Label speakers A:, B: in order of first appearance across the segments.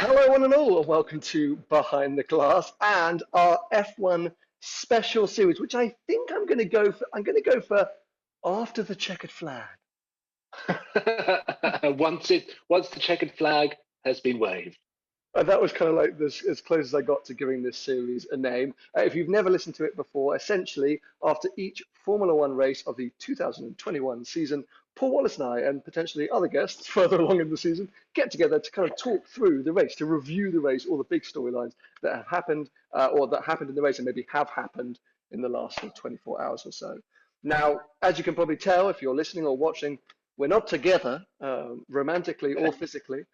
A: Hello, one and all, and welcome to Behind the Glass and our F1 special series, which I think I'm going to go for. I'm going to go for after the checkered flag.
B: once the checkered flag has been waved.
A: That was kind of like this, as close as I got to giving this series a name. If you've never listened to it before, essentially, after each Formula One race of the 2021 season, Paul Wallace and I, and potentially other guests further along in the season, get together to kind of talk through the race, to review the race, all the big storylines that have happened, or that happened in the race and maybe have happened in the last 24 hours or so. Now, as you can probably tell, if you're listening or watching, we're not together, romantically or physically.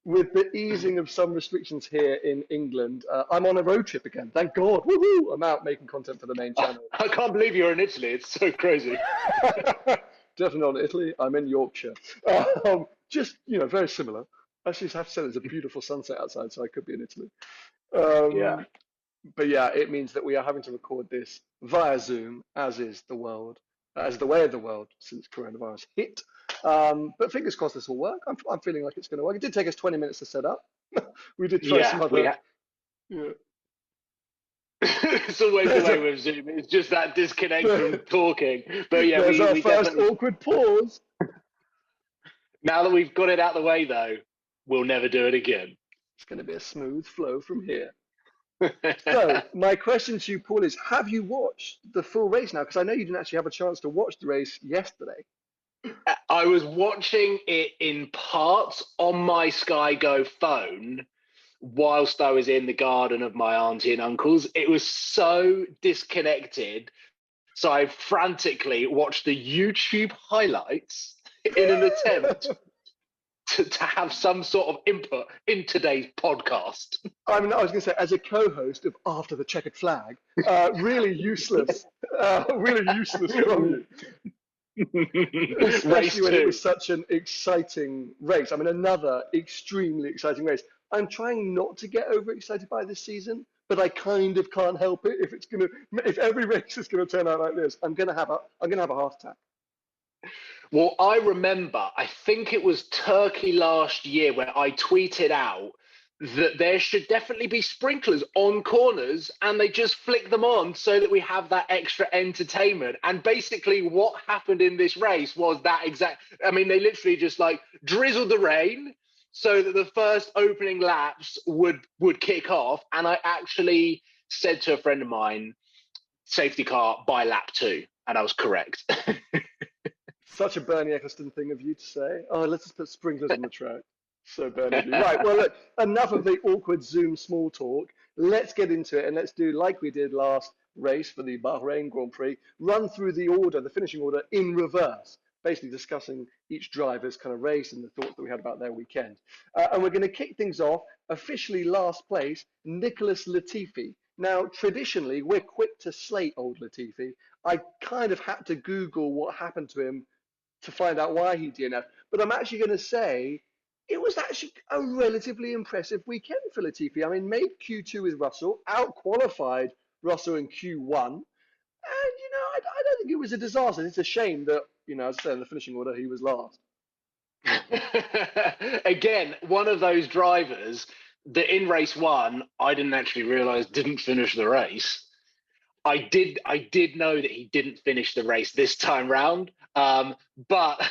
A: With the easing of some restrictions here in England, I'm on a road trip again. Thank God. Woo-hoo! I'm out making content for the main channel.
B: I can't believe you're in Italy. It's so crazy.
A: Definitely not in Italy. I'm in Yorkshire. Just, very similar. Actually, I have to say there's a beautiful sunset outside, so I could be in Italy.
B: Yeah.
A: But yeah, it means that we are having to record this via Zoom, as is the world, as the way of the world since coronavirus hit. But fingers crossed this will work. I'm feeling like it's going to work. It did take us 20 minutes to set up. We did try some other. Yeah.
B: It's always the way with Zoom. It's just that disconnect from talking. But yeah,
A: There's our
B: we
A: first
B: definitely...
A: awkward pause.
B: Now that we've got it out of the way, though, we'll never do it again.
A: It's going to be a smooth flow from here. So my question to you, Paul, is: have you watched the full race now? Because I know you didn't actually have a chance to watch the race yesterday.
B: I was watching it in parts on my Sky Go phone whilst I was in the garden of my auntie and uncle's. It was so disconnected. So I frantically watched the YouTube highlights in an attempt to have some sort of input in today's podcast.
A: I mean, I was going to say, as a co-host of After the Checkered Flag, really useless from you. Especially when it was such an exciting race. I mean, another extremely exciting race. I'm trying not to get overexcited by this season, but I kind of can't help it. If every race is gonna turn out like this, I'm gonna have a heart attack.
B: Well, I remember, I think it was Turkey last year where I tweeted out that there should definitely be sprinklers on corners and they just flick them on so that we have that extra entertainment. And basically what happened in this race was that exact, I mean, they literally just like drizzled the rain so that the first opening laps would kick off. And I actually said to a friend of mine, safety car by lap 2. And I was correct.
A: Such a Bernie Ecclestone thing of you to say. Oh, let's just put sprinklers on the track. So Bernie of you. Right, well, look, enough of the awkward Zoom small talk. Let's get into it and let's do like we did last race for the Bahrain Grand Prix, run through the order, the finishing order in reverse, basically discussing each driver's kind of race and the thoughts that we had about their weekend. And we're going to kick things off, officially last place, Nicholas Latifi. Now, traditionally, we're quick to slate old Latifi. I kind of had to Google what happened to him to find out why he DNF'd. But I'm actually going to say it was actually a relatively impressive weekend for Latifi. I mean, made Q2 with Russell, out-qualified Russell in Q1. And, I don't think it was a disaster. It's a shame that, as I said, in the finishing order, he was last.
B: Again, one of those drivers that in race 1, I didn't actually realize didn't finish the race. I did know that he didn't finish the race this time round, but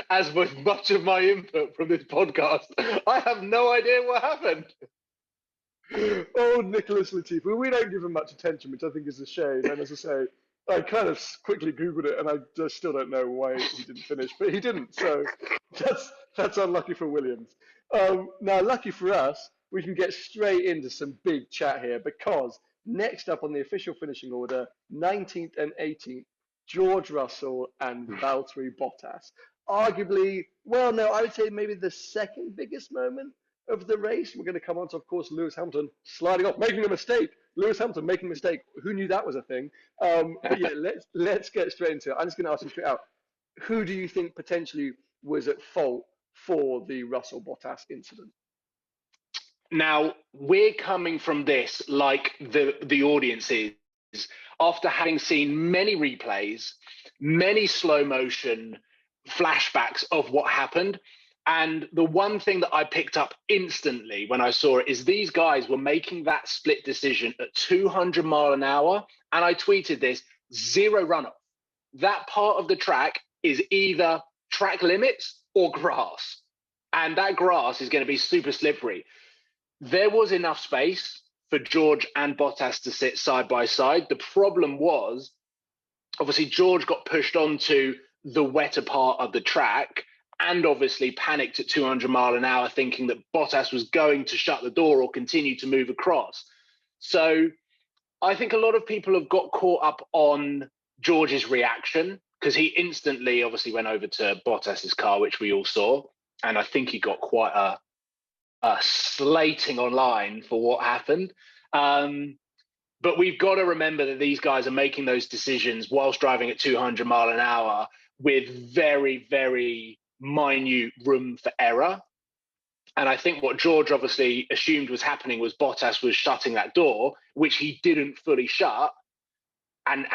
B: as with much of my input from this podcast, I have no idea what happened.
A: Oh, Nicholas Latifi. We don't give him much attention, which I think is a shame. And as I say, I kind of quickly Googled it, and I just still don't know why he didn't finish, but he didn't. So that's unlucky for Williams. Now, lucky for us, we can get straight into some big chat here because next up on the official finishing order, 19th and 18th, George Russell and Valtteri Bottas. Arguably, well, no, I would say maybe the second biggest moment of the race. We're going to come on to, of course, Lewis Hamilton sliding off, making a mistake. Lewis Hamilton making a mistake. Who knew that was a thing? But yeah, let's get straight into it. I'm just going to ask you straight out. Who do you think potentially was at fault for the Russell-Bottas incident?
B: Now, we're coming from this like the audience is, after having seen many replays, many slow motion flashbacks of what happened. And the one thing that I picked up instantly when I saw it is these guys were making that split decision at 200 mile an hour. And I tweeted this, 0 runoff. That part of the track is either track limits or grass. And that grass is going to be super slippery. There was enough space for George and Bottas to sit side by side. The problem was, obviously, George got pushed onto the wetter part of the track and obviously panicked at 200 mile an hour, thinking that Bottas was going to shut the door or continue to move across. So I think a lot of people have got caught up on George's reaction because he instantly obviously went over to Bottas's car, which we all saw. And I think he got quite a slating online for what happened. But we've got to remember that these guys are making those decisions whilst driving at 200 mile an hour with very, very minute room for error. And I think what George obviously assumed was happening was Bottas was shutting that door, which he didn't fully shut, and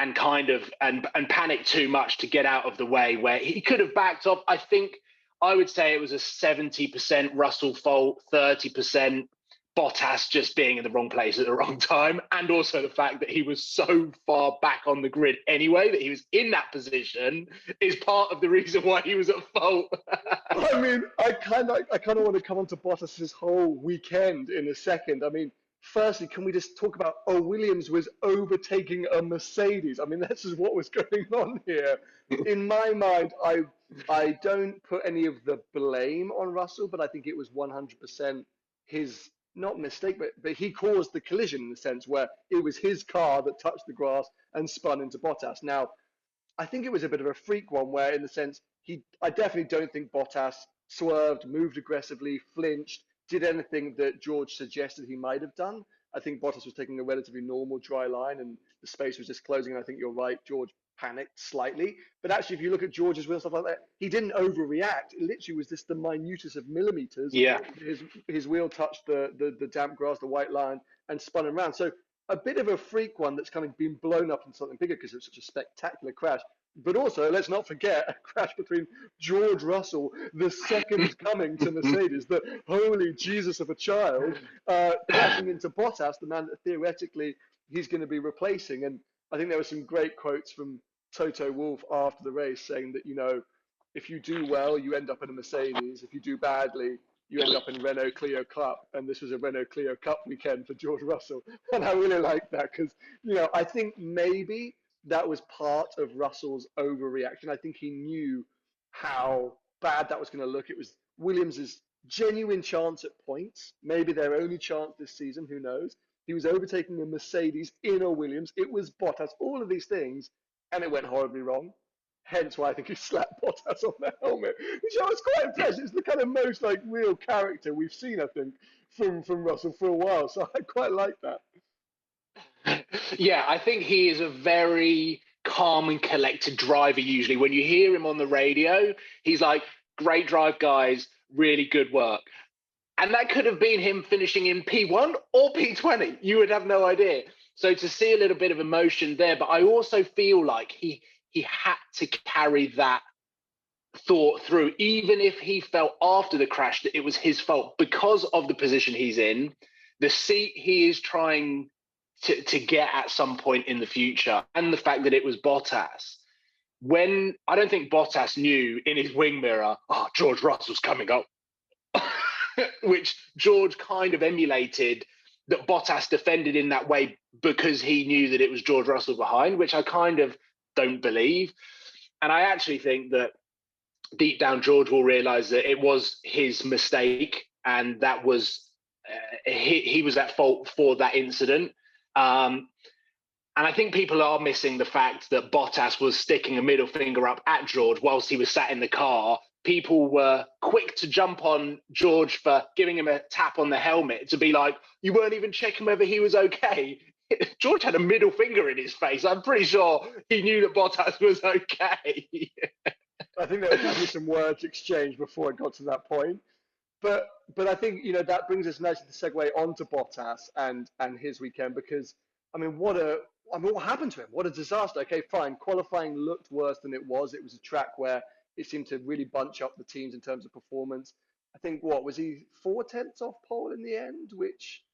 B: panicked too much to get out of the way where he could have backed off. I think I would say it was a 70% Russell fault, 30% Bottas just being in the wrong place at the wrong time, and also the fact that he was so far back on the grid anyway that he was in that position is part of the reason why he was at fault.
A: I mean, I kind of want to come on to Bottas's whole weekend in a second. I mean, firstly, can we just talk about Williams was overtaking a Mercedes? I mean, this is what was going on here. In my mind, I don't put any of the blame on Russell, but I think it was 100% his, not mistake, but he caused the collision in the sense where it was his car that touched the grass and spun into Bottas. Now, I think it was a bit of a freak one where, in the sense, I definitely don't think Bottas swerved, moved aggressively, flinched, did anything that George suggested he might have done. I think Bottas was taking a relatively normal dry line and the space was just closing. And I think you're right, George panicked slightly. But actually, if you look at George's wheel, stuff like that, he didn't overreact. It literally was just the minutest of millimeters.
B: Yeah.
A: His wheel touched the damp grass, the white line, and spun him around. So a bit of a freak one that's kind of been blown up into something bigger because it was such a spectacular crash. But also, let's not forget a crash between George Russell, the second coming to Mercedes, the holy Jesus of a child, crashing into Bottas, the man that theoretically he's going to be replacing. And I think there were some great quotes from Toto Wolff after the race saying that, you know, if you do well, you end up in a Mercedes. If you do badly, you end up in Renault Clio Cup. And this was a Renault Clio Cup weekend for George Russell. And I really like that because, you know, I think maybe that was part of Russell's overreaction. I think he knew how bad that was going to look. It was Williams's genuine chance at points, maybe their only chance this season, who knows. He was overtaking a Mercedes in a Williams. It was Bottas, all of these things, and it went horribly wrong. Hence why I think he slapped Bottas on the helmet, which I was quite impressed. It's the kind of most like real character we've seen, I think, from Russell for a while. So I quite like that.
B: Yeah, I think he is a very calm and collected driver usually. When you hear him on the radio, he's like, great drive, guys, really good work. And that could have been him finishing in P1 or P20. You would have no idea. So to see a little bit of emotion there, but I also feel like he had to carry that thought through, even if he felt after the crash that it was his fault because of the position he's in, the seat he is trying to get at some point in the future, and the fact that it was Bottas. When I don't think Bottas knew in his wing mirror, oh, George Russell's coming up, which George kind of emulated, that Bottas defended in that way because he knew that it was George Russell behind, which I kind of don't believe. And I actually think that deep down, George will realize that it was his mistake and that was he was at fault for that incident. And I think people are missing the fact that Bottas was sticking a middle finger up at George whilst he was sat in the car. People were quick to jump on George for giving him a tap on the helmet to be like, you weren't even checking whether he was okay. George had a middle finger in his face. I'm pretty sure he knew that Bottas was okay.
A: I think there was definitely some words exchanged before it got to that point. But I think, you know, that brings us nicely to segue onto Bottas and his weekend, because I mean what happened to him? What a disaster. Okay, fine. Qualifying looked worse than it was. It was a track where It seemed to really bunch up the teams in terms of performance. I think what was he 4/10 off pole in the end, which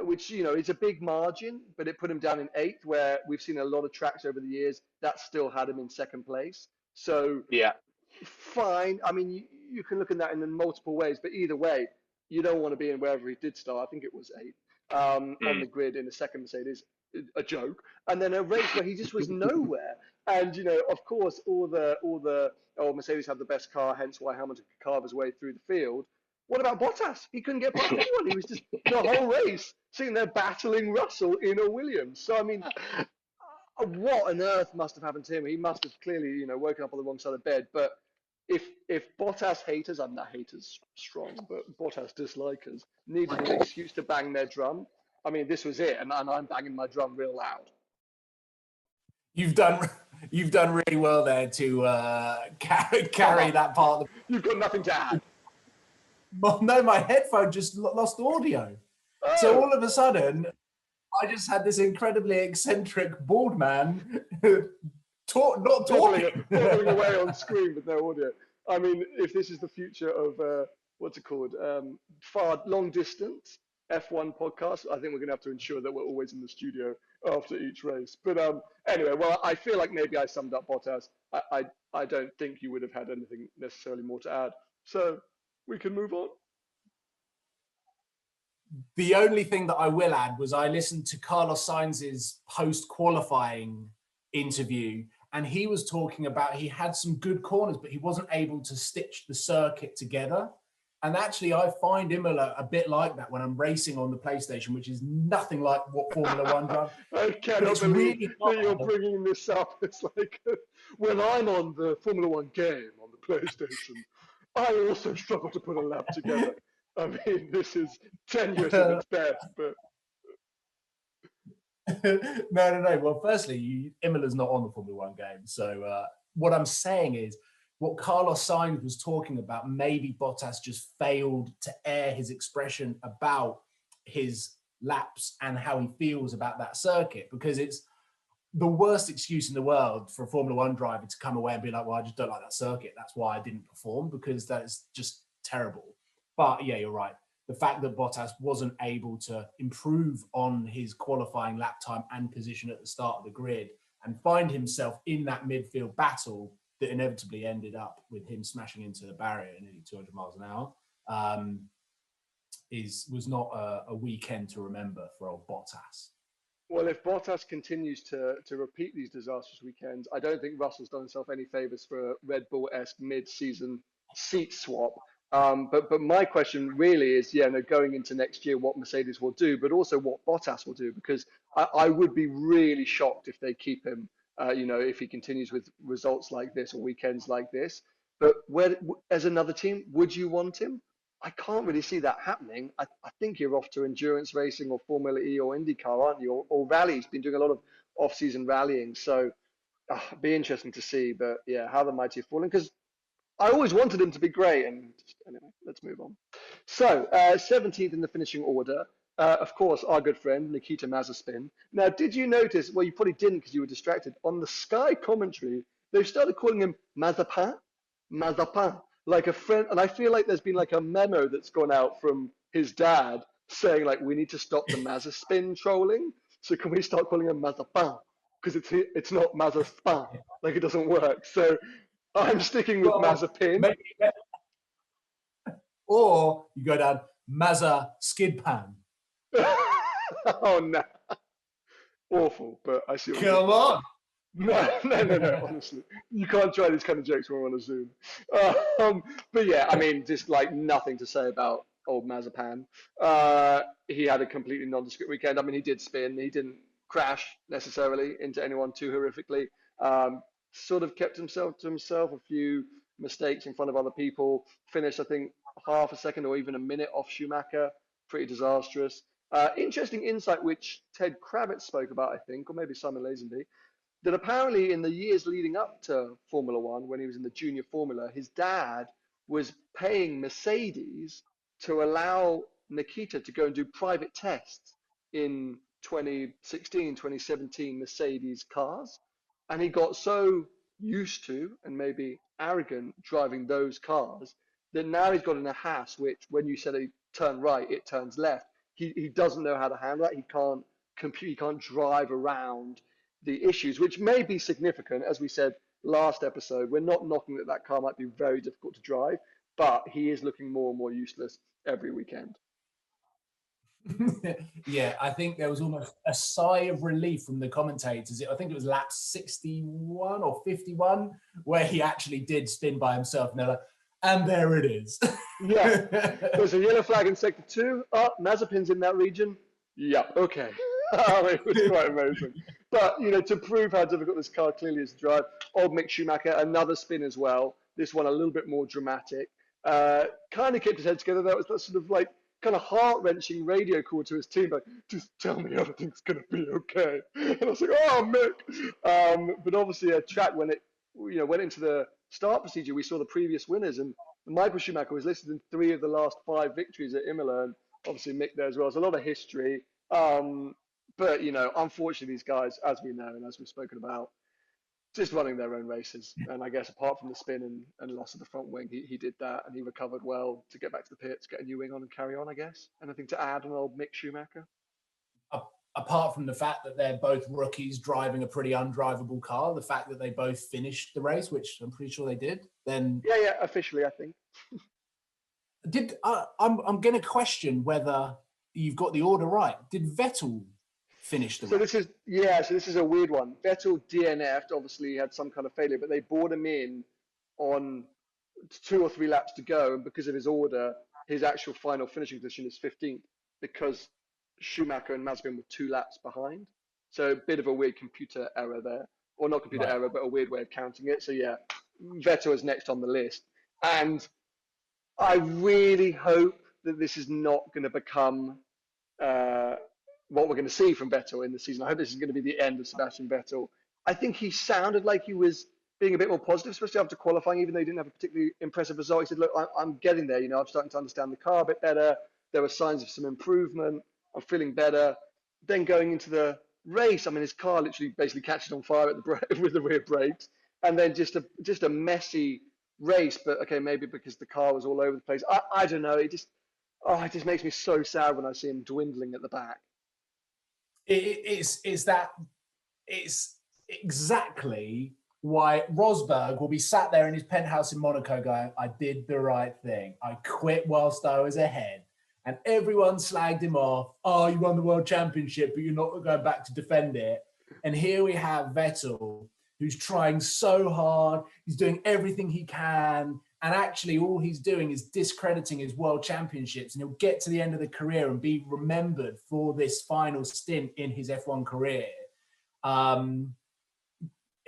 A: is a big margin, but it put him down in eighth, where we've seen a lot of tracks over the years that still had him in second place. So
B: Yeah.
A: fine. I mean, you can look at that in multiple ways, but either way, you don't want to be in wherever he did start. I think it was eighth on the grid in the second Mercedes, a joke, and then a race where he just was nowhere. And of course, all the Mercedes have the best car, hence why Hamilton could carve his way through the field. What about Bottas? He couldn't get past anyone. He was just the whole race sitting there battling Russell in a Williams. So I mean, what on earth must have happened to him? He must have clearly, woken up on the wrong side of bed. But if Bottas haters, I'm not haters strong, but Bottas dislikers needed an excuse to bang their drum, I mean, this was it, and I'm banging my drum real loud.
C: You've done really well there to carry that part.
A: You've got nothing to add.
C: Well, no, my headphone just lost audio.
A: Oh.
C: So all of a sudden, I just had this incredibly eccentric bald man not talking.
A: Bobbling away on screen with no audio. I mean, if this is the future of, what's it called, long distance F1 podcast, I think we're going to have to ensure that we're always in the studio after each race. But anyway, well, I feel like maybe I summed up Bottas. I don't think you would have had anything necessarily more to add. So we can move on.
C: The only thing that I will add was I listened to Carlos Sainz's post-qualifying interview, and he was talking about he had some good corners, but he wasn't able to stitch the circuit together. And actually, I find Imola a bit like that when I'm racing on the PlayStation, which is nothing like what Formula One does.
A: I cannot believe that you're bringing this up. It's like when I'm on the Formula One game on the PlayStation, I also struggle to put a lap together. I mean, this is tenuous at its best, but...
C: No. Well, firstly, Imola's not on the Formula One game. So what I'm saying is, what Carlos Sainz was talking about, maybe Bottas just failed to air his expression about his laps and how he feels about that circuit, because it's the worst excuse in the world for a Formula One driver to come away and be like, well, I just don't like that circuit. That's why I didn't perform, because that is just terrible. But yeah, you're right. The fact that Bottas wasn't able to improve on his qualifying lap time and position at the start of the grid and find himself in that midfield battle that inevitably ended up with him smashing into the barrier at nearly 200 miles an hour, was not a weekend to remember for old Bottas.
A: Well, if Bottas continues to repeat these disastrous weekends, I don't think Russell's done himself any favours for a Red Bull-esque mid-season seat swap. But my question really is, going into next year, what Mercedes will do, but also what Bottas will do, because I would be really shocked if they keep him, if he continues with results like this or weekends like this. But as another team, would you want him? I can't really see that happening. I think you're off to endurance racing or Formula E or IndyCar, aren't you? Or rally. He's been doing a lot of off-season rallying. So it'd be interesting to see. But yeah, how the mighty have fallen. Because I always wanted him to be great. And anyway, let's move on. So 17th in the finishing order. Of course, our good friend, Nikita Mazepin. Now, did you notice, well, you probably didn't because you were distracted, on the Sky commentary, they've started calling him Mazepin, like a friend. And I feel like there's been like a memo that's gone out from his dad saying, like, we need to stop the Mazepin trolling. So can we start calling him Mazepin? Because it's not Mazepin, like it doesn't work. So I'm sticking with Mazepin.
C: Maybe. Or you go down Mazza Skid Pan.
A: Oh no, awful! But I see.
C: Come on.
A: No. Honestly, you can't try these kind of jokes when we're on a Zoom. But yeah, I mean, just like nothing to say about old Mazepin. He had a completely nondescript weekend. I mean, he did spin. He didn't crash necessarily into anyone too horrifically. Sort of kept himself to himself. A few mistakes in front of other people. Finished, I think, half a second or even a minute off Schumacher. Pretty disastrous. Interesting insight which Ted Kravitz spoke about, I think, or maybe Simon Lazenby, that apparently in the years leading up to Formula One, when he was in the junior Formula, his dad was paying Mercedes to allow Nikita to go and do private tests in 2016, 2017 Mercedes cars. And he got so used to and maybe arrogant driving those cars, that now he's got in a Haas, which when you said he turn right, it turns left. He doesn't know how to handle that. He can't compute, he can't drive around the issues, which may be significant. As we said last episode, we're not knocking that that car might be very difficult to drive, but he is looking more and more useless every weekend.
C: Yeah, I think there was almost a sigh of relief from the commentators. I think it was lap 61 or 51 where he actually did spin by himself. And they're like, and there it is.
A: Yeah, there's a yellow flag in sector 2. Oh, Mazepin's in that region. Yeah, okay. It was quite amazing. But, you know, to prove how difficult this car clearly is to drive, old Mick Schumacher, another spin as well. This one a little bit more dramatic. Kind of kept his head together. That was that sort of like kind of heart-wrenching radio call to his team, like, just tell me everything's going to be okay. And I was like, oh, Mick. But obviously a track when it, you know, went into the start procedure, we saw the previous winners, and Michael Schumacher was listed in 3 of the last 5 victories at Imola, and obviously Mick there as well. There's a lot of history. But, you know, unfortunately, these guys, as we know and as we've spoken about, just running their own races. And I guess apart from the spin and loss of the front wing, he did that, and he recovered well to get back to the pits, get a new wing on and carry on, I guess. Anything to add on old Mick Schumacher?
C: Apart from the fact that they're both rookies driving a pretty undrivable car, the fact that they both finished the race, which I'm pretty sure they did, then...
A: Yeah, officially, I think.
C: I'm going to question whether you've got the order right. Did Vettel finish the race?
A: This is a weird one. Vettel DNF'd, obviously he had some kind of failure, but they brought him in on 2 or 3 laps to go, and because of his order, his actual final finishing position is 15th, because Schumacher and Mazepin were 2 laps behind. So a bit of a weird computer error there. Or not computer error, but a weird way of counting it. So yeah, Vettel is next on the list. And I really hope that this is not going to become what we're going to see from Vettel in the season. I hope this is going to be the end of Sebastian Vettel. I think he sounded like he was being a bit more positive, especially after qualifying, even though he didn't have a particularly impressive result. He said, look, I'm getting there. You know, I'm starting to understand the car a bit better. There were signs of some improvement. I'm feeling better. Then going into the race, I mean, his car literally basically catches on fire with the rear brakes, and then just a messy race. But okay, maybe because the car was all over the place. I don't know. It just makes me so sad when I see him dwindling at the back.
C: It's exactly why Rosberg will be sat there in his penthouse in Monaco going, I did the right thing. I quit whilst I was ahead. And everyone slagged him off. Oh, you won the world championship, but you're not going back to defend it. And here we have Vettel, who's trying so hard. He's doing everything he can. And actually, all he's doing is discrediting his world championships. And he'll get to the end of the career and be remembered for this final stint in his F1 career.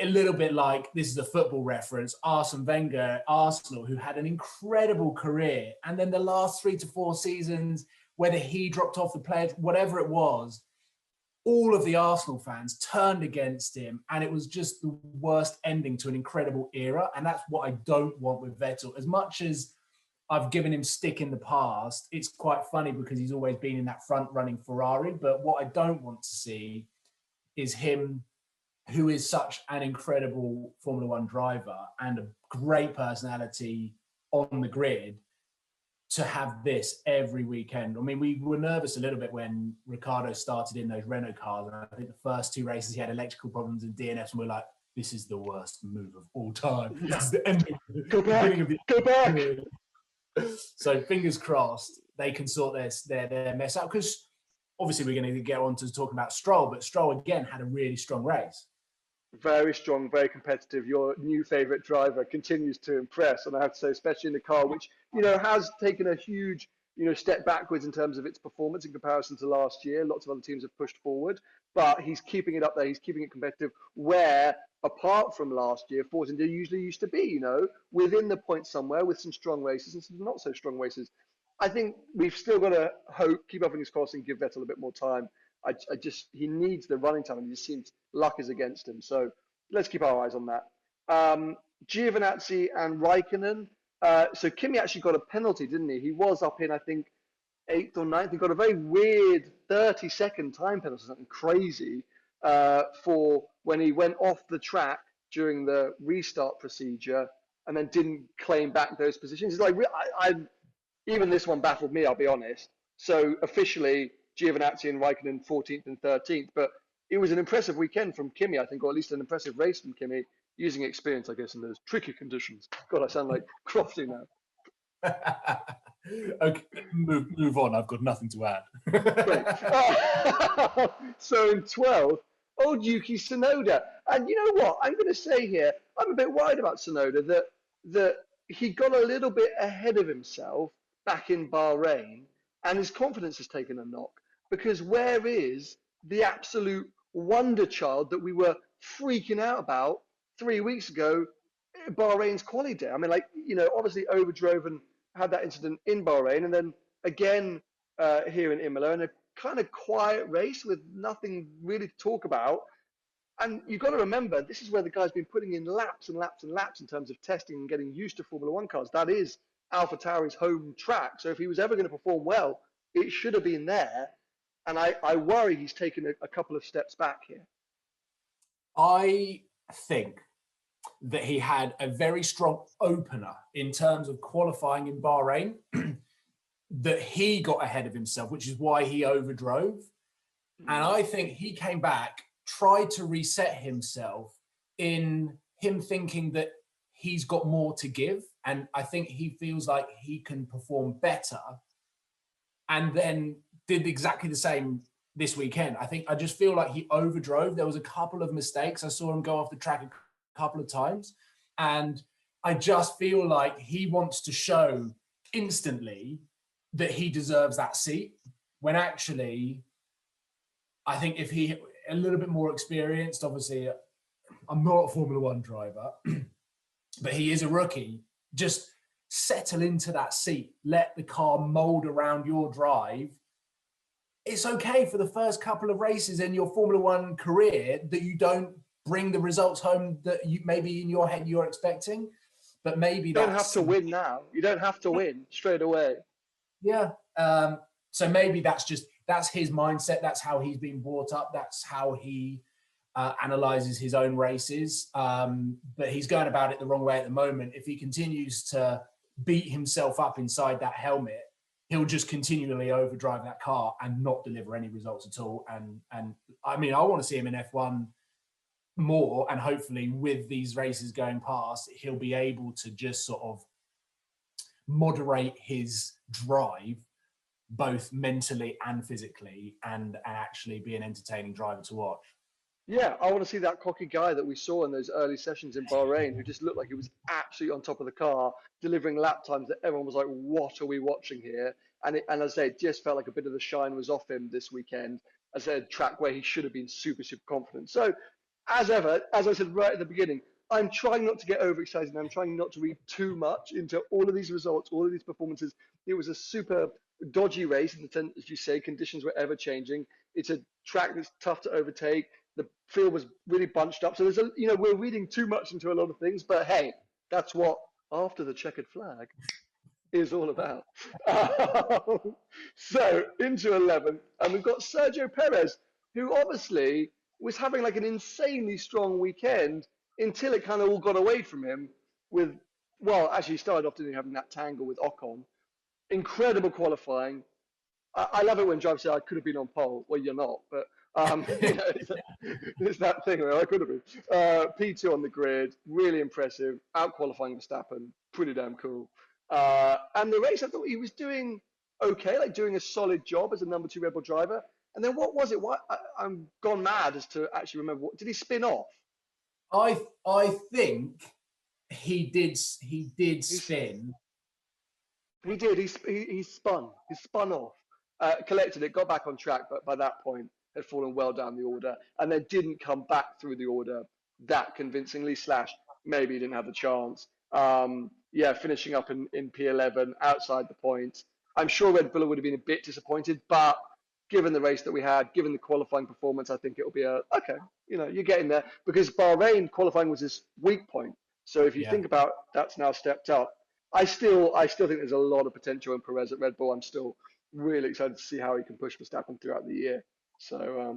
C: A little bit like, this is a football reference, Arsene Wenger at Arsenal, who had an incredible career. And then the last 3 to 4 seasons, whether he dropped off the players, whatever it was, all of the Arsenal fans turned against him. And it was just the worst ending to an incredible era. And that's what I don't want with Vettel. As much as I've given him stick in the past, it's quite funny because he's always been in that front-running Ferrari. But what I don't want to see is him, who is such an incredible Formula One driver and a great personality on the grid, to have this every weekend. I mean, we were nervous a little bit when Ricciardo started in those Renault cars. And I think the first 2 races, he had electrical problems and DNFs, and we're like, this is the worst move of all time.
A: Yeah.
C: This is the end of
A: Go back.
C: So fingers crossed they can sort their mess out, because obviously we're going to get on to talking about Stroll, but Stroll again had a really strong race.
A: Very strong, very competitive. Your new favourite driver continues to impress, and I have to say, especially in the car, which, you know, has taken a huge, you know, step backwards in terms of its performance in comparison to last year. Lots of other teams have pushed forward, but he's keeping it up there. He's keeping it competitive. Where, apart from last year, Force India usually used to be, you know, within the point somewhere with some strong races and some not so strong races. I think we've still got to hope, keep up in his course, and give Vettel a bit more time. He needs the running time, and he just seems luck is against him. So let's keep our eyes on that. Giovinazzi and Raikkonen. So Kimi actually got a penalty, didn't he? He was up in, I think, 8th or 9th. He got a very weird 30-second time penalty, something crazy, for when he went off the track during the restart procedure and then didn't claim back those positions. It's like, even this one baffled me, I'll be honest. So officially, Giovinazzi and Raikkonen 14th and 13th, but it was an impressive weekend from Kimi, I think, or at least an impressive race from Kimi, using experience, I guess, in those tricky conditions. God, I sound like Crofty now.
C: Okay, move on. I've got nothing to add.
A: Great. So in 12th, old Yuki Tsunoda. And you know what? I'm going to say here, I'm a bit worried about Tsunoda that he got a little bit ahead of himself back in Bahrain, and his confidence has taken a knock. Because where is the absolute wonder child that we were freaking out about 3 weeks ago, Bahrain's quali day? I mean, like, obviously overdrove and had that incident in Bahrain, and then again here in Imola, in a kind of quiet race with nothing really to talk about. And you've got to remember, this is where the guy's been putting in laps and laps and laps in terms of testing and getting used to Formula One cars. That is AlphaTauri's home track. So if he was ever going to perform well, it should have been there. And I worry he's taken a couple of steps back here.
C: I think that he had a very strong opener in terms of qualifying in Bahrain, that he got ahead of himself, which is why he overdrove. And I think he came back, tried to reset himself in him thinking that he's got more to give. And I think he feels like he can perform better, and then did exactly the same this weekend. I just feel like he overdrove. There was a couple of mistakes. I saw him go off the track a couple of times. And I just feel like he wants to show instantly that he deserves that seat, when actually, I think if he a little bit more experienced, obviously, I'm not a Formula One driver, but he is a rookie. Just settle into that seat. Let the car mold around your drive. It's okay for the first couple of races in your Formula One career that you don't bring the results home that you maybe in your head you're expecting, but maybe
A: you don't have to win now. You don't have to win straight away.
C: Yeah. So maybe that's his mindset. That's how he's been brought up. That's how he analyzes his own races. But he's going about it the wrong way at the moment. If he continues to beat himself up inside that helmet, he'll just continually overdrive that car and not deliver any results at all. And I mean, I want to see him in F1 more, and hopefully with these races going past, he'll be able to just sort of moderate his drive, both mentally and physically, and actually be an entertaining driver to watch.
A: Yeah, I want to see that cocky guy that we saw in those early sessions in Bahrain, who just looked like he was absolutely on top of the car, delivering lap times that everyone was like, what are we watching here? And as I say, it just felt like a bit of the shine was off him this weekend, as a track where he should have been super, super confident. So, as ever, as I said right at the beginning, I'm trying not to get overexcited, and I'm trying not to read too much into all of these results, all of these performances. It was a super dodgy race in the sense, as you say, conditions were ever changing. It's a track that's tough to overtake. The field was really bunched up. So there's we're reading too much into a lot of things, but hey, that's what After the Checkered Flag is all about. So into 11, and we've got Sergio Perez, who obviously was having like an insanely strong weekend until it kind of all got away from him with, well, actually he started off having that tangle with Ocon. Incredible qualifying. I love it when drivers say, I could have been on pole. Well, you're not, but it's that thing where I could have been. P2 on the grid, really impressive. Out qualifying Verstappen, pretty damn cool. And the race, I thought he was doing okay, like doing a solid job as a number 2 Red Bull driver. And then what was it? I'm gone mad as to actually remember. Did he spin off?
C: I think he did spin.
A: He did. He spun. He spun off. Collected it, got back on track, but by that point had fallen well down the order, and then didn't come back through the order that convincingly. / maybe he didn't have the chance. Finishing up in P11 outside the points. I'm sure Red Bull would have been a bit disappointed, but given the race that we had, given the qualifying performance, I think it'll be okay. You're getting there, because Bahrain qualifying was his weak point. So if you think about that's now stepped up. I still think there's a lot of potential in Perez at Red Bull. I'm still really excited to see how he can push Verstappen throughout the year. So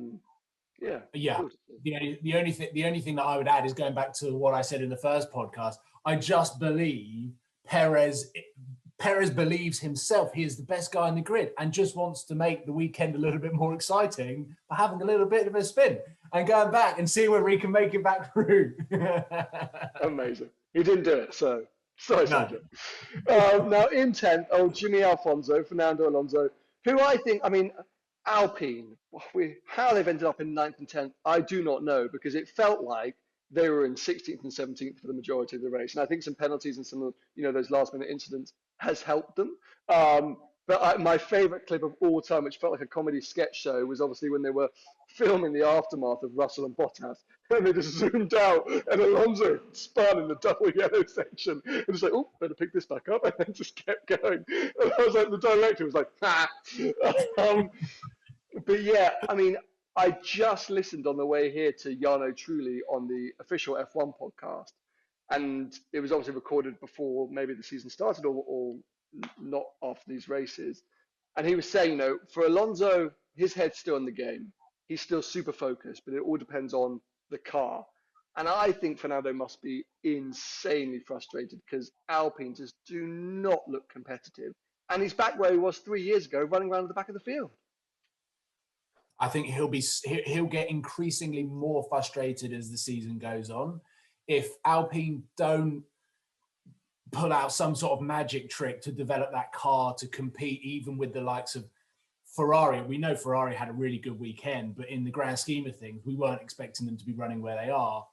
A: Yeah.
C: Yeah.
A: Cool.
C: The only thing that I would add is going back to what I said in the first podcast. I just believe Perez believes himself he is the best guy in the grid and just wants to make the weekend a little bit more exciting by having a little bit of a spin and going back and see whether he can make it back through.
A: Amazing. He didn't do it, so sorry,
C: No.
A: Sergio. Now in 10th, Jimmy Fernando Alonso, who I think, I mean, Alpine, how they've ended up in 9th and 10th, I do not know, because it felt like they were in 16th and 17th for the majority of the race. And I think some penalties and some of, those last minute incidents has helped them. But my favorite clip of all time, which felt like a comedy sketch show, was obviously when they were filming the aftermath of Russell and Bottas. And they just zoomed out, and Alonso spun in the double yellow section. And it's like, oh, better pick this back up, and then just kept going. And I was like, the director was like, ha! But yeah, I mean, I just listened on the way here to Jarno Trulli on the official F1 podcast, and it was obviously recorded before maybe the season started or not after these races. And he was saying, for Alonso, his head's still in the game. He's still super focused, but it all depends on the car. And I think Fernando must be insanely frustrated because Alpine just do not look competitive. And he's back where he was 3 years ago, running around at the back of the field.
C: I think he'll get increasingly more frustrated as the season goes on. If Alpine don't pull out some sort of magic trick to develop that car to compete even with the likes of Ferrari. We know Ferrari had a really good weekend, but in the grand scheme of things, we weren't expecting them to be running where they are.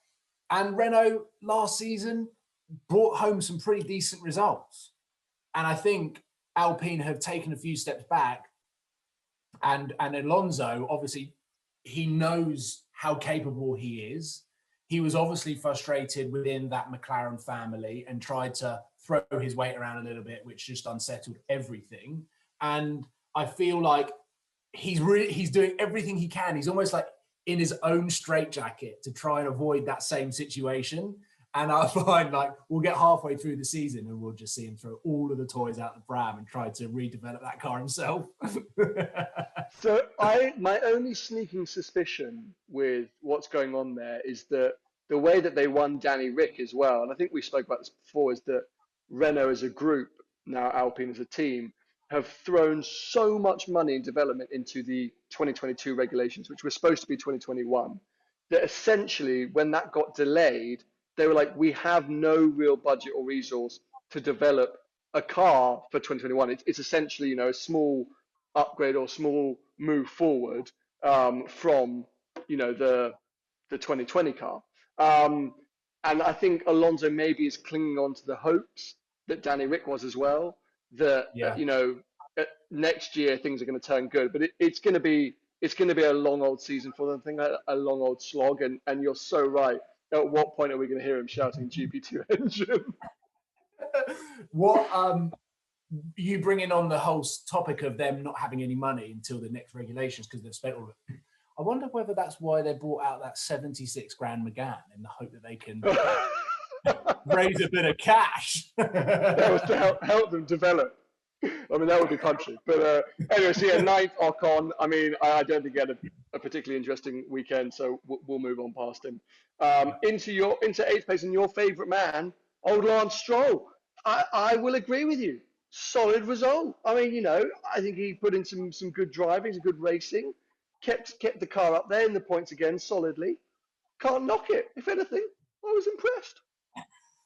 C: And Renault last season brought home some pretty decent results. And I think Alpine have taken a few steps back. And Alonso, obviously, he knows how capable he is. He was obviously frustrated within that McLaren family and tried to throw his weight around a little bit, which just unsettled everything. And I feel like he's doing everything he can. He's almost like in his own straitjacket to try and avoid that same situation. And I find like we'll get halfway through the season and we'll just see him throw all of the toys out the pram and try to redevelop that car himself.
A: So my only sneaking suspicion with what's going on there is that the way that they won Danny Rick as well, and I think we spoke about this before, is that Renault as a group, now Alpine as a team, have thrown so much money and development into the 2022 regulations, which were supposed to be 2021, that essentially when that got delayed, they were like, we have no real budget or resource to develop a car for 2021. It's essentially, a small upgrade or small move forward from, the 2020 car. And I think Alonso maybe is clinging on to the hopes that Danny Rick was as well, that, next year things are going to turn good. But it's going to be a long old season for them. I think a long old slog. And you're so right. At what point are we going to hear him shouting GP2 engine?
C: What you bringing on the whole topic of them not having any money until the next regulations because they've spent all of it. I wonder whether that's why they brought out that 76 grand Megane in the hope that they can raise a bit of cash.
A: That was to help them develop. I mean, that would be punchy. But anyway, so yeah, 9th Ocon. I mean, I don't think he had a particularly interesting weekend, so we'll move on past him. Into 8th place, and your favourite man, old Lance Stroll. I will agree with you. Solid result. I mean, I think he put in some good driving, some good racing, kept the car up there in the points again solidly. Can't knock it. If anything, I was impressed.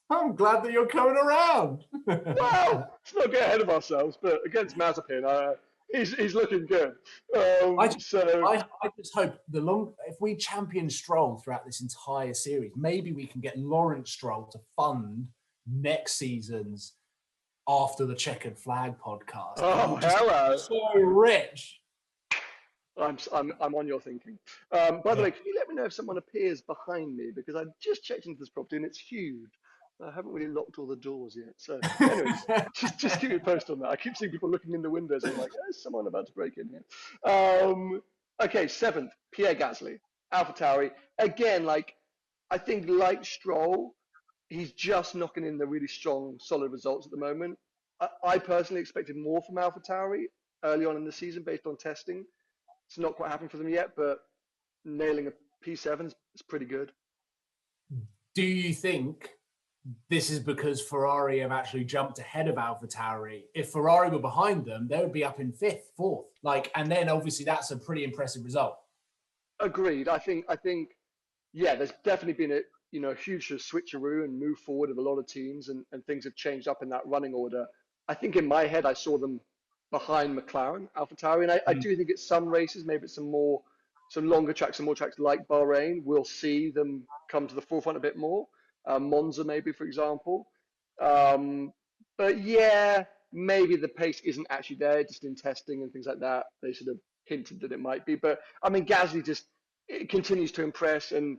C: I'm glad that you're coming around.
A: Well, let's not get ahead of ourselves, but against Mazepin, he's looking good.
C: I just hope if we champion Stroll throughout this entire series, maybe we can get Lawrence Stroll to fund next season's After the Checkered Flag podcast.
A: Oh, hello!
C: So rich.
A: I'm on your thinking. By the way, can you let me know if someone appears behind me, because I just checked into this property and it's huge. I haven't really locked all the doors yet. So, anyways, just keep me posted on that. I keep seeing people looking in the windows and I'm like, there's someone about to break in here. Okay, 7th, Pierre Gasly, AlphaTauri. Again, I think like Stroll, he's just knocking in the really strong, solid results at the moment. I personally expected more from AlphaTauri early on in the season based on testing. It's not quite happened for them yet, but nailing a P7 is pretty good.
C: Do you think this is because Ferrari have actually jumped ahead of AlphaTauri? If Ferrari were behind them, they would be up in 5th, 4th. And then obviously that's a pretty impressive result.
A: Agreed. I think, yeah, there's definitely been a huge switcheroo and move forward of a lot of teams, and things have changed up in that running order. I think in my head, I saw them behind McLaren, AlphaTauri, and I do think at some races, maybe it's some longer tracks, some more tracks like Bahrain, we'll see them come to the forefront a bit more. Monza, maybe, for example. But yeah, maybe the pace isn't actually there, just in testing and things like that. They sort of hinted that it might be. But I mean, Gasly it continues to impress, and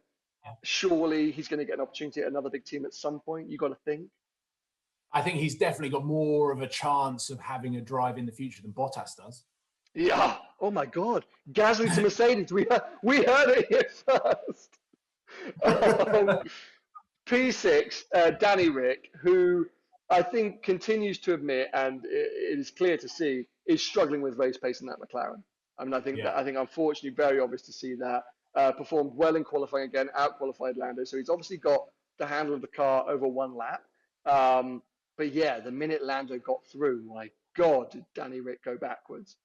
A: surely he's going to get an opportunity at another big team at some point. You got to think.
C: I think he's definitely got more of a chance of having a drive in the future than Bottas does.
A: Yeah. Oh my God. Gasly to Mercedes. We heard it here first. P6, Danny Rick, who I think continues to admit, and it is clear to see, is struggling with race pace in that McLaren. I mean, I think unfortunately very obvious to see that. Performed well in qualifying again, out-qualified Lando, so he's obviously got the handle of the car over one lap. But yeah, the minute Lando got through, my God, did Danny Rick go backwards?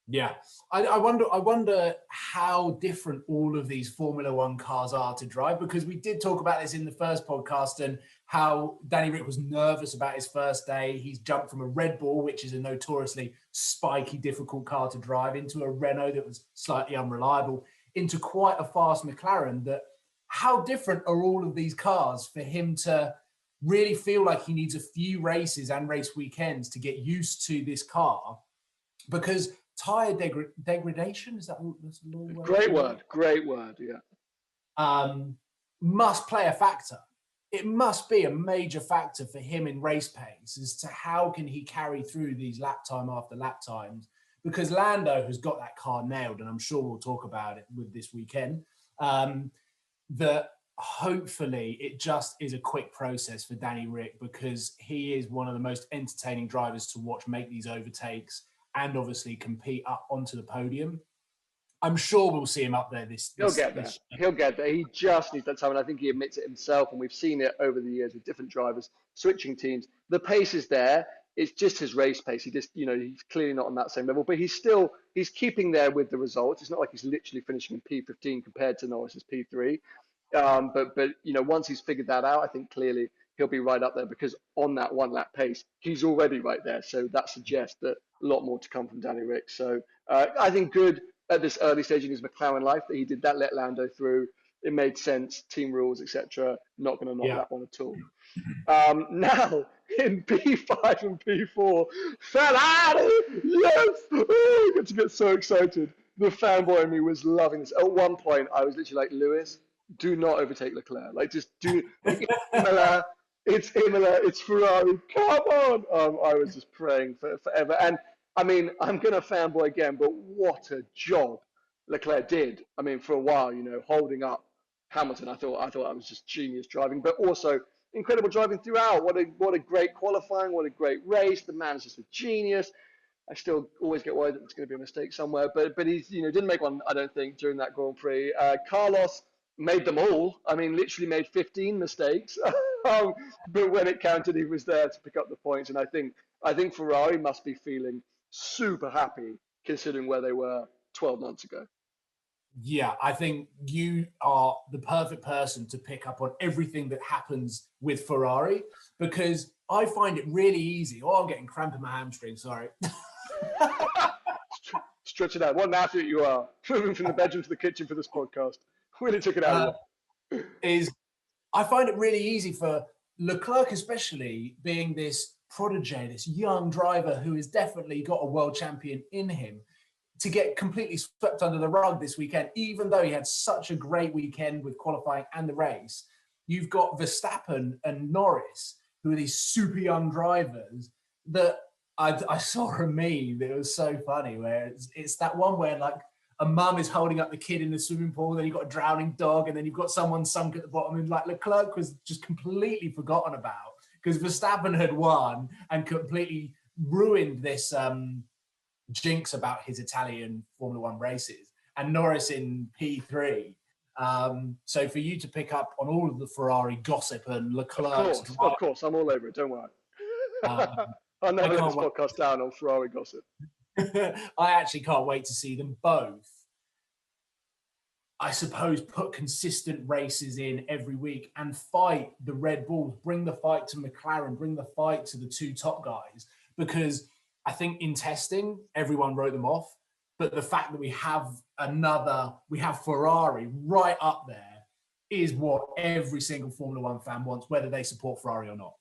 C: Yeah, I wonder how different all of these Formula One cars are to drive, because we did talk about this in the first podcast and how Danny Rick was nervous about his first day. He's jumped from a Red Bull, which is a notoriously spiky, difficult car to drive, into a Renault that was slightly unreliable, into quite a fast McLaren. That how different are all of these cars for him to really feel like he needs a few races and race weekends to get used to this car, because tire degradation, is that the word?
A: Great word, yeah.
C: Must play a factor. It must be a major factor for him in race pace as to how can he carry through these lap time after lap times, because Lando has got that car nailed, and I'm sure we'll talk about it with this weekend, that hopefully it just is a quick process for Danny Rick, because he is one of the most entertaining drivers to watch make these overtakes and obviously compete up onto the podium. I'm sure we'll see him up there
A: He'll get there. He'll get there. He just needs that time, and I think he admits it himself, and we've seen it over the years with different drivers switching teams. The pace is there. It's just his race pace. He just, he's clearly not on that same level, but he's keeping there with the results. It's not like he's literally finishing in P15 compared to Norris's P3. But once he's figured that out, I think clearly he'll be right up there, because on that one lap pace, he's already right there. So that suggests that a lot more to come from Danny Rick. So I think good at this early stage in his McLaren life that he did that, let Lando through. It made sense, team rules, etc. Not going to knock that one at all. Now in P5 and P4, Ferrari, yes! Oh, I get to get so excited. The fanboy in me was loving this. At one point, I was literally like, Lewis, do not overtake Leclerc. Like, just do. It's Imola, it's Ferrari. Come on! I was just praying for forever. And I mean, I'm going to fanboy again, but what a job Leclerc did. I mean, for a while, holding up Hamilton. I thought I was just genius driving, but also incredible driving throughout. What a great qualifying. What a great race. The man is just a genius. I still always get worried that there's going to be a mistake somewhere, but he's didn't make one, I don't think, during that Grand Prix. Carlos made them all. I mean, literally made 15 mistakes. But when it counted, he was there to pick up the points. And I think Ferrari must be feeling super happy considering where they were 12 months ago.
C: Yeah, I think you are the perfect person to pick up on everything that happens with Ferrari, because I find it really easy. Oh, I'm getting cramp in my hamstring, sorry.
A: Stretch it out. What an athlete you are. Moving from the bedroom to the kitchen for this podcast. Really took it out of you.
C: I find it really easy for Leclerc, especially being this protege, this young driver who has definitely got a world champion in him, to get completely swept under the rug this weekend, even though he had such a great weekend with qualifying and the race. You've got Verstappen and Norris, who are these super young drivers that I saw a meme that was so funny, where it's that one where like a mum is holding up the kid in the swimming pool, then you've got a drowning dog, and then you've got someone sunk at the bottom, and like Leclerc was just completely forgotten about because Verstappen had won and completely ruined this jinx about his Italian Formula One races. and Norris in P3. So for you to pick up on all of the Ferrari gossip and Leclerc's
A: of course, I'm all over it. Don't worry. I'll never let this podcast down on Ferrari gossip.
C: I actually can't wait to see them both, I suppose, put consistent races in every week and fight the Red Bulls, bring the fight to McLaren, bring the fight to the two top guys. Because I think in testing, everyone wrote them off. But the fact that we have Ferrari right up there is what every single Formula One fan wants, whether they support Ferrari or not.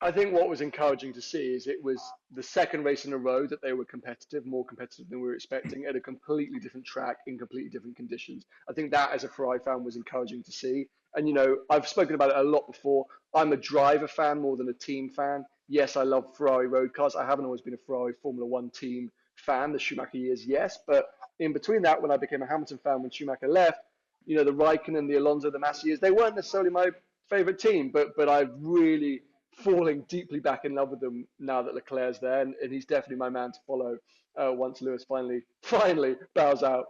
A: I think what was encouraging to see is it was the second race in a row that they were competitive, more competitive than we were expecting, at a completely different track in completely different conditions. I think that, as a Ferrari fan, was encouraging to see. And, you know, I've spoken about it a lot before. I'm a driver fan more than a team fan. Yes, I love Ferrari road cars. I haven't always been a Ferrari Formula One team fan. The Schumacher years, yes. But in between that, when I became a Hamilton fan when Schumacher left, you know, the Raikkonen, the Alonso, the Massa years, they weren't necessarily my favorite team, but I've really falling deeply back in love with them now that Leclerc's there, and he's definitely my man to follow once Lewis finally bows out.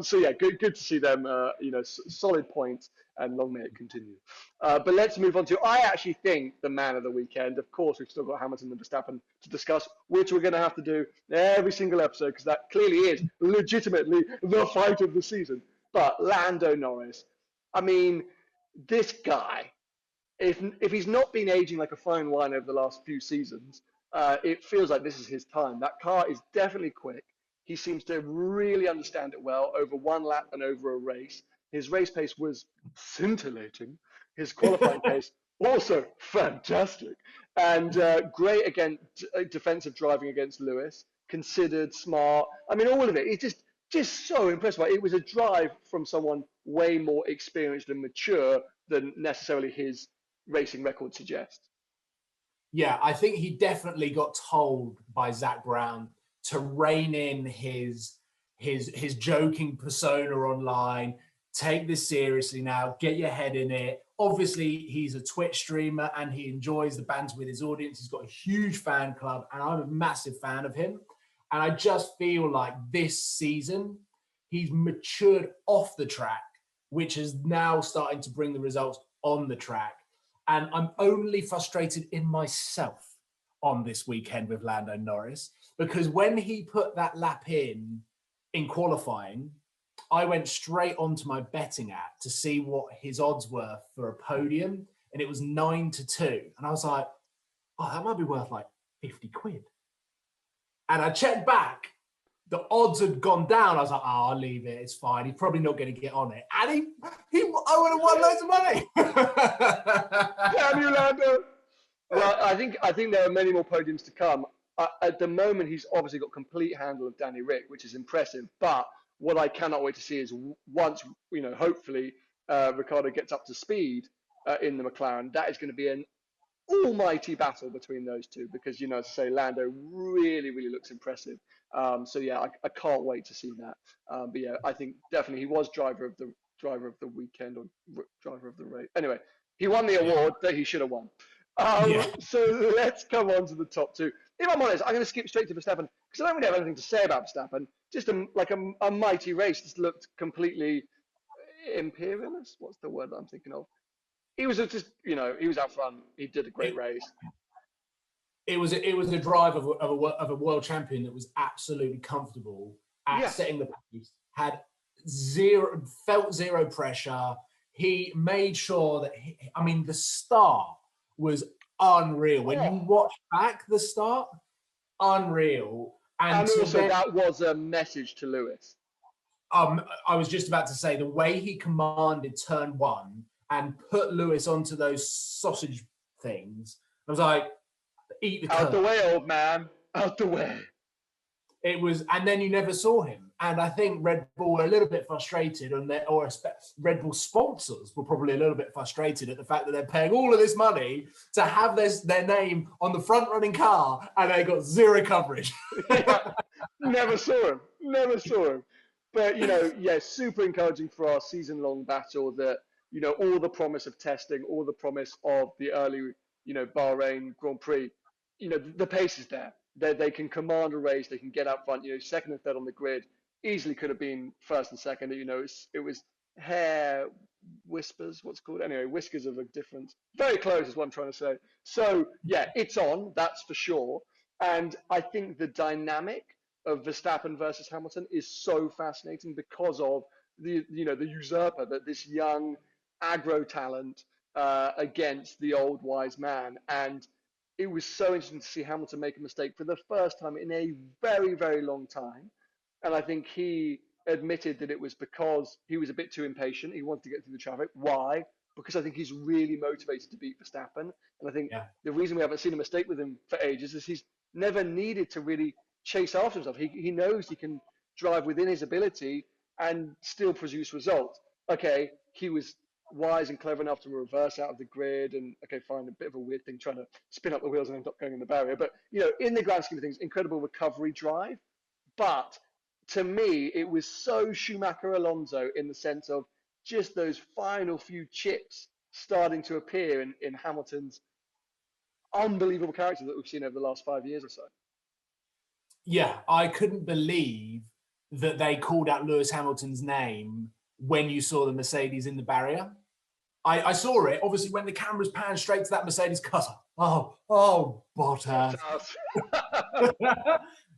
A: So yeah, good to see them. You know, solid points, and long may it continue. But let's move on to, I actually think, the man of the weekend. Of course, we've still got Hamilton and Verstappen to discuss, which we're going to have to do every single episode, because that clearly is legitimately the fight of the season. But Lando Norris, I mean, this guy, if he's not been aging like a fine wine over the last few seasons, it feels like this is his time. That car is definitely quick. He seems to really understand it well over one lap and over a race. His race pace was scintillating. His qualifying pace also fantastic. And great, again, defensive driving against Lewis. Considered, smart. I mean, all of it. It's just so impressive. It was a drive from someone way more experienced and mature than necessarily his racing record suggests.
C: Yeah, I think he definitely got told by Zach Brown to rein in his joking persona online. Take this seriously now. Get your head in it. Obviously, he's a Twitch streamer and he enjoys the banter with his audience. He's got a huge fan club, and I'm a massive fan of him. And I just feel like this season he's matured off the track, which is now starting to bring the results on the track. And I'm only frustrated in myself on this weekend with Lando Norris, because when he put that lap in qualifying, I went straight onto my betting app to see what his odds were for a podium, and it was 9-2. And I was like, oh, that might be worth like 50 quid. And I checked back, the odds had gone down. I was like, oh, I'll leave it. It's fine. He's probably not going to get on it. And I would have won loads of money.
A: Damn you, Lando. Well, I think there are many more podiums to come. At the moment, he's obviously got complete handle of Danny Rick, which is impressive. But what I cannot wait to see is once, you know, hopefully Ricciardo gets up to speed in the McLaren, that is going to be an almighty battle between those two, because, you know, as I say, Lando really looks impressive. So yeah, I can't wait to see that. But yeah, I think definitely he was driver of the weekend, or driver of the race. Anyway, he won the award that he should have won. So let's come on to the top two. If I'm honest, I'm going to skip straight to Verstappen, because I don't really have anything to say about Verstappen. Just a mighty race. Just looked completely imperialist. What's the word that I'm thinking of? He was just, you know, he was out front. He did a great race.
C: It was a drive of a world champion that was absolutely comfortable at setting the pace. Felt zero pressure. He made sure that the start was unreal. When you watch back the start, unreal. And
A: also that was a message to Lewis.
C: I was just about to say, the way he commanded turn one and put Lewis onto those sausage things, I was like, eat the
A: out the way, old man, out the way.
C: It was, and then you never saw him. And I think Red Bull were a little bit frustrated, Red Bull sponsors were probably a little bit frustrated at the fact that they're paying all of this money to have their name on the front-running car, and they got zero coverage.
A: Never saw him. But, you know, yeah, super encouraging for our season-long battle that, you know, all the promise of testing, all the promise of the early, you know, Bahrain Grand Prix, you know, the pace is there. They can command a race. They can get up front, you know, second and third on the grid. easily could have been first and second. You know, it was hair whispers, what's it called? Anyway, whiskers of a difference. Very close is what I'm trying to say. So yeah, it's on, that's for sure. And I think the dynamic of Verstappen versus Hamilton is so fascinating because of the usurper, that this young aggro talent against the old wise man. And it was so interesting to see Hamilton make a mistake for the first time in a very, very long time. And I think he admitted that it was because he was a bit too impatient. He wanted to get through the traffic. Why? Because I think he's really motivated to beat Verstappen. And I think the reason we haven't seen a mistake with him for ages is he's never needed to really chase after himself. He knows he can drive within his ability and still produce results. Okay, he was wise and clever enough to reverse out of the grid, and okay, fine, a bit of a weird thing trying to spin up the wheels and end up going in the barrier. But in the grand scheme of things, incredible recovery drive. But to me, it was so Schumacher Alonso in the sense of just those final few chips starting to appear in Hamilton's unbelievable character that we've seen over the last 5 years or so.
C: Yeah, I couldn't believe that they called out Lewis Hamilton's name when you saw the Mercedes in the barrier. I saw it, obviously, when the cameras panned straight to that Mercedes cutter. Oh, Bottas.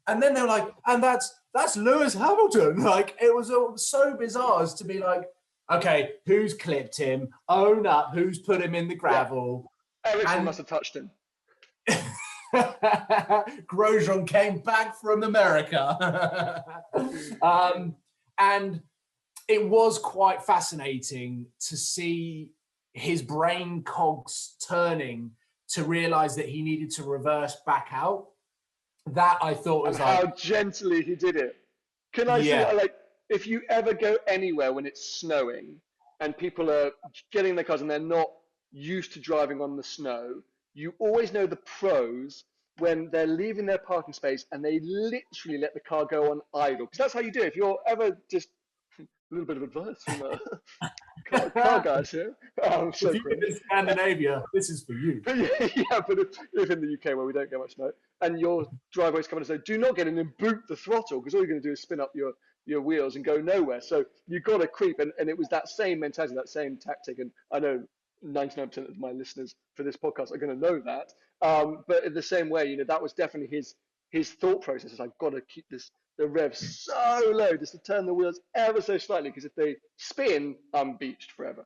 C: And then they're like, and that's Lewis Hamilton. Like, it was so bizarre as to be like, okay, who's clipped him? Own up, who's put him in the gravel?
A: Ericsson must have touched him.
C: Grosjean came back from America. And it was quite fascinating to see his brain cogs turning to realize that he needed to reverse back out. That I thought was
A: how gently he did it. Can I say, like, if you ever go anywhere when it's snowing and people are getting in their cars and they're not used to driving on the snow, you always know the pros when they're leaving their parking space and they literally let the car go on idle. Because that's how you do it. If you're ever just a little bit of advice from car guys here.
C: So if you live in Scandinavia, this is for you.
A: But but if in the UK where we don't get much snow, and your driveway's coming to say, do not get in and boot the throttle, because all you're going to do is spin up your wheels and go nowhere. So you've got to creep, and it was that same mentality, that same tactic. And I know 99% of my listeners for this podcast are going to know that. But in the same way, that was definitely his thought process. Is I've got to keep the rev so low just to turn the wheels ever so slightly, because if they spin, I'm beached forever.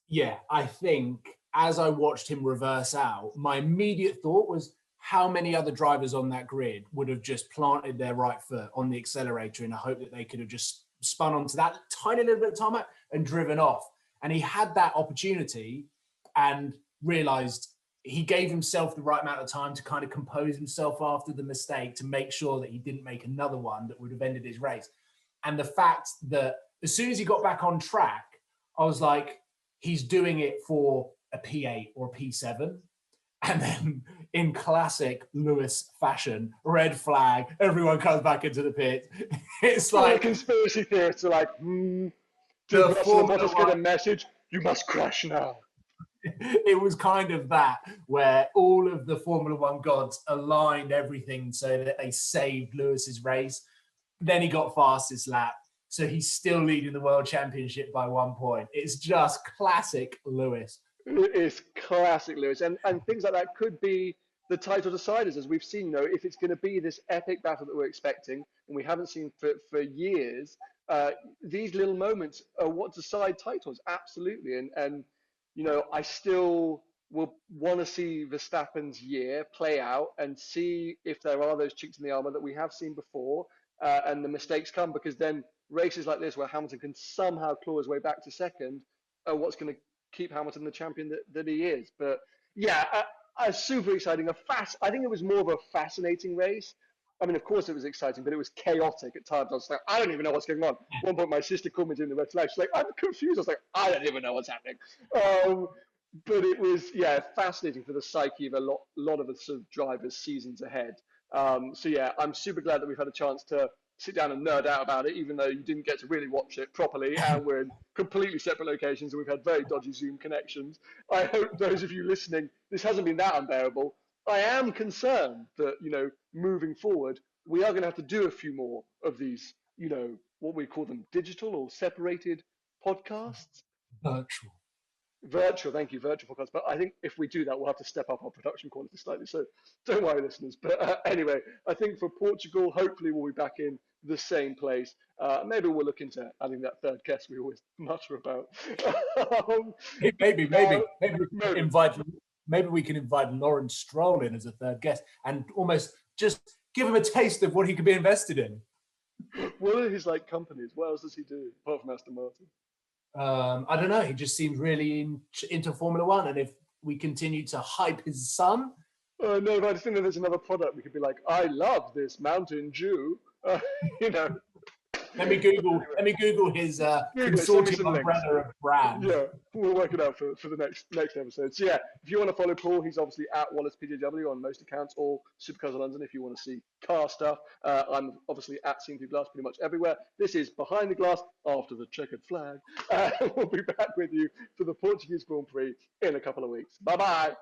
C: Yeah, I think as I watched him reverse out, my immediate thought was how many other drivers on that grid would have just planted their right foot on the accelerator in a hope that they could have just spun onto that tiny little bit of tarmac and driven off. And he had that opportunity and realized he gave himself the right amount of time to kind of compose himself after the mistake to make sure that he didn't make another one that would have ended his race. And the fact that as soon as he got back on track, I was like, he's doing it for a P8 or a P7. And then in classic Lewis fashion, red flag, everyone comes back into the pit. It's like
A: conspiracy theorists are like, did Russell and Bottas get a message? You must crash now.
C: It was kind of that, where all of the Formula One gods aligned everything so that they saved Lewis's race. Then he got fastest lap. So he's still leading the world championship by 1 point. It's just classic Lewis.
A: It's classic Lewis. And things like that could be the title deciders, as we've seen, if it's going to be this epic battle that we're expecting, and we haven't seen for years, these little moments are what decide titles, absolutely. And I still will want to see Verstappen's year play out and see if there are those chinks in the armor that we have seen before, and the mistakes come, because then races like this where Hamilton can somehow claw his way back to second are what's going to keep Hamilton the champion that he is. But yeah, super exciting. I think it was more of a fascinating race. I mean, of course it was exciting, but it was chaotic at times. I was like, I don't even know what's going on. At one point, my sister called me during the red flag. She's like, I'm confused. I was like, I don't even know what's happening. But it was, fascinating for the psyche of a lot of the sort of drivers' seasons ahead. So yeah, I'm super glad that we've had a chance to sit down and nerd out about it, even though you didn't get to really watch it properly, and we're in completely separate locations and we've had very dodgy Zoom connections. I hope those of you listening, this hasn't been that unbearable. I am concerned that, moving forward, we are going to have to do a few more of these what we call them, digital or separated podcasts.
C: Virtual.
A: Virtual, thank you, virtual podcasts. But I think if we do that, we'll have to step up our production quality slightly. So don't worry, listeners. But anyway, I think for Portugal, hopefully we'll be back in the same place. Maybe we'll look into adding that third guest we always mutter about.
C: Maybe
A: maybe.
C: maybe we can invite Lawrence Stroll in as a third guest and almost just give him a taste of what he could be invested in.
A: What are his companies? What else does he do apart from Aston Martin?
C: I don't know. He just seems really into Formula One, and if we continue to hype his son,
A: no, but I just think that there's another product we could be like, I love this Mountain Dew.
C: Let me Google his consortium umbrella of brands.
A: Yeah, we'll work it out for the next episode. So yeah, if you want to follow Paul, he's obviously at Wallace PJW on most accounts, or Supercars of London if you want to see car stuff. I'm obviously at CMP Glass pretty much everywhere. This is Behind the Glass after the checkered flag. We'll be back with you for the Portuguese Grand Prix in a couple of weeks. Bye bye.